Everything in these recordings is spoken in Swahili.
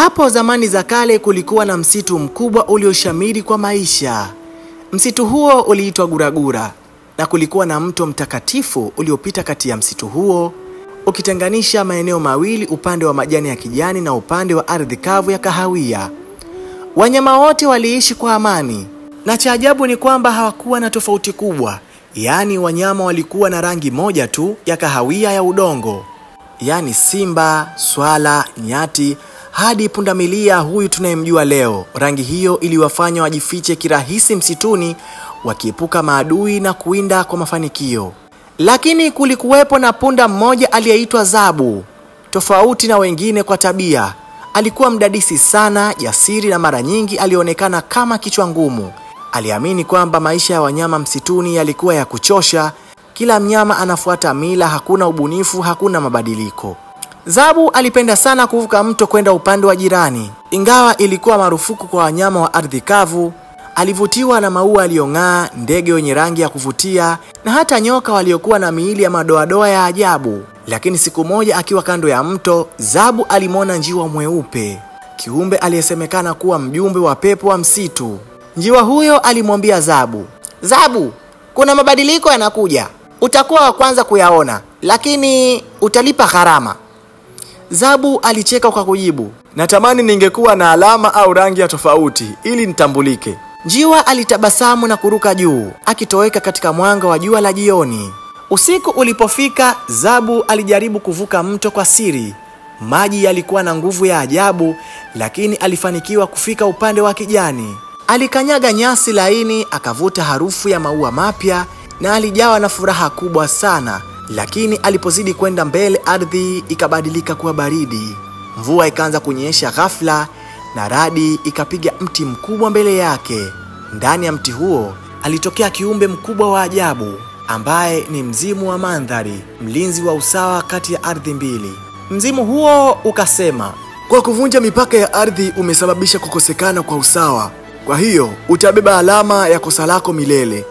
Hapo zamani za kale kulikuwa na msitu mkubwa ulioshamiri kwa maisha. Msitu huo uliitwa Guragura, na kulikuwa na mto mtakatifu uliopita kati ya msitu huo, ukitenganisha maeneo mawili, upande wa majani ya kijani na upande wa ardhi kavu ya kahawia. Wanyama wote waliishi kwa amani, na cha ajabu ni kwamba hawakuwa na tofauti kubwa. Yaani wanyama walikuwa na rangi moja tu ya kahawia ya udongo. Yaani simba, swala, nyati, hadi pundamilia huyu tunayemjua leo. Rangi hiyo iliwafanya wajifiche kirahisi msituni, wakiepuka maadui na kuwinda kwa mafanikio. Lakini kulikuwepo na punda mmoja aliyeitwa Zabu. Tofauti na wengine kwa tabia, alikuwa mdadisi sana, jasiri, na mara nyingi alionekana kama kichwa ngumu. Aliamini kwamba maisha ya wanyama msituni yalikuwa ya kuchosha. Kila mnyama anafuata mila, hakuna ubunifu, hakuna mabadiliko. Zabu alipenda sana kuvuka mto kwenda upande wa jirani. Ingawa ilikuwa marufuku kwa wanyama wa ardhi kavu, alivutiwa na maua yaliyong'aa, ndege wenye rangi ya kuvutia, na hata nyoka waliokuwa na miili ya madoadoa ya ajabu. Lakini siku moja akiwa kando ya mto, Zabu alimwona njiwa mweupe, kiumbe aliyesemekana kuwa mjumbe wa pepo wa msitu. Njiwa huyo alimwambia Zabu, "Zabu, kuna mabadiliko yanakuja. Utakuwa wa kwanza kuyaona, lakini utalipa gharama." Zabu alicheka kwa kujibu, "Natamani ningekuwa na alama au rangi ya tofauti ili nitambulike." Njiwa alitabasamu na kuruka juu, akitoweka katika mwanga wa jua la jioni. Usiku ulipofika, Zabu alijaribu kuvuka mto kwa siri. Maji yalikuwa na nguvu ya ajabu, lakini alifanikiwa kufika upande wa kijani. Alikanyaga nyasi laini, akavuta harufu ya maua mapya, na alijawa na furaha kubwa sana. Lakini alipozidi kwenda mbele, ardhi ikabadilika kuwa baridi. Mvua ikaanza kunyesha ghafla, na radi ikapiga mti mkubwa mbele yake. Ndani ya mti huo alitokea kiumbe mkubwa wa ajabu, ambaye ni mzimu wa mandhari, mlinzi wa usawa kati ya ardhi mbili. Mzimu huo ukasema, "Kwa kuvunja mipaka ya ardhi umesababisha kukosekana kwa usawa. Kwa hiyo utabeba alama ya kosa lako milele."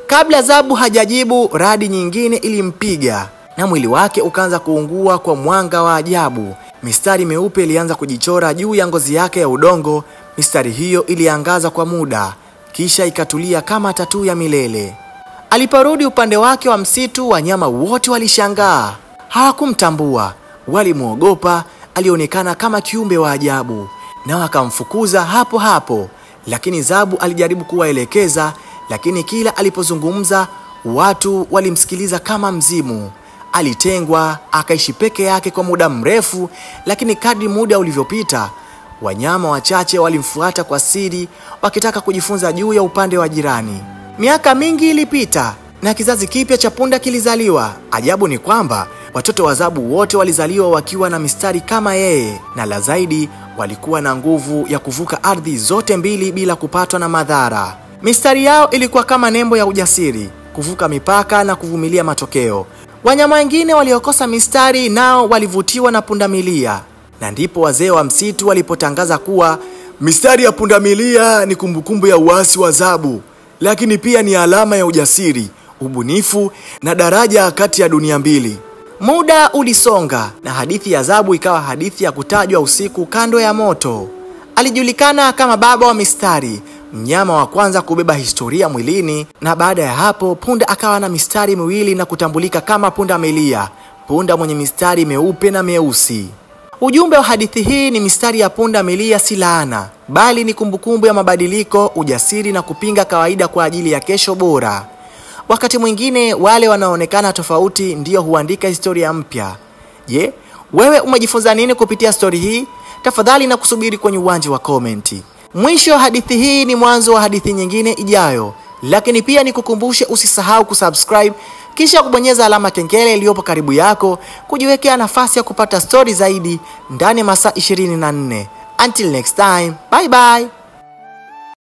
Kabla Zabu hajajibu, radi nyingine ilimpiga, na mwili wake ukaanza kuungua kwa mwanga wa ajabu. Mistari meupe ilianza kujichora juu ya ngozi yake ya udongo. Mistari hiyo iliangaza kwa muda, kisha ikatulia kama tatuu ya milele. Aliporudi upande wake wa msitu, wanyama wote walishangaa. Hawakumtambua, walimuogopa. Alionekana kama kiumbe wa ajabu, na wakamfukuza hapo hapo. Lakini Zabu alijaribu kuwaelekeza, lakini kila alipozungumza watu walimsikiliza kama mzimu. Alitengwa, akaishi peke yake kwa muda mrefu. Lakini kadri muda ulivyopita, wanyama wachache walimfuata kwa siri, wakitaka kujifunza juu ya upande wa jirani. Miaka mingi ilipita, na kizazi kipya cha punda kilizaliwa. Ajabu ni kwamba watoto wa Zabu wote walizaliwa wakiwa na mistari kama yeye, na la zaidi, walikuwa na nguvu ya kuvuka ardhi zote mbili bila kupatwa na madhara. Mistari yao ilikuwa kama nembo ya ujasiri, kuvuka mipaka na kuvumilia matokeo. Wanyama wengine waliokosa mistari nao walivutiwa na pundamilia, na ndipo wazee wa msitu walipotangaza kuwa mistari ya pundamilia ni kumbukumbu ya uasi wa Zabu, lakini pia ni alama ya ujasiri, ubunifu na daraja kati ya dunia mbili. Muda ulisonga, na hadithi ya Zabu ikawa hadithi ya kutajwa usiku kando ya moto. Alijulikana kama baba wa mistari, mnyama wa kwanza kubeba historia mwilini, na baada ya hapo punda akawa na mistari miwili na kutambulika kama pundamilia, punda mwenye mistari meupe na meusi. Ujumbe wa hadithi hii ni mistari ya pundamilia si laana, bali ni kumbukumbu ya mabadiliko, ujasiri na kupinga kawaida kwa ajili ya kesho bora. Wakati mwingine wale wanaonekana tofauti ndio huandika historia mpya. Je, wewe umejifunza nini kupitia story hii? Tafadhali na kusubiri kwenye uwanja wa komenti. Mwisho wa hadithi hii ni mwanzo wa hadithi nyingine ijayo. Lakini pia nikukumbushe usisahau kusubscribe, kisha kubonyeza alama kengele iliyopo karibu yako, kujiwekea nafasi ya kupata story zaidi ndani ya masaa 24. Until next time, bye bye.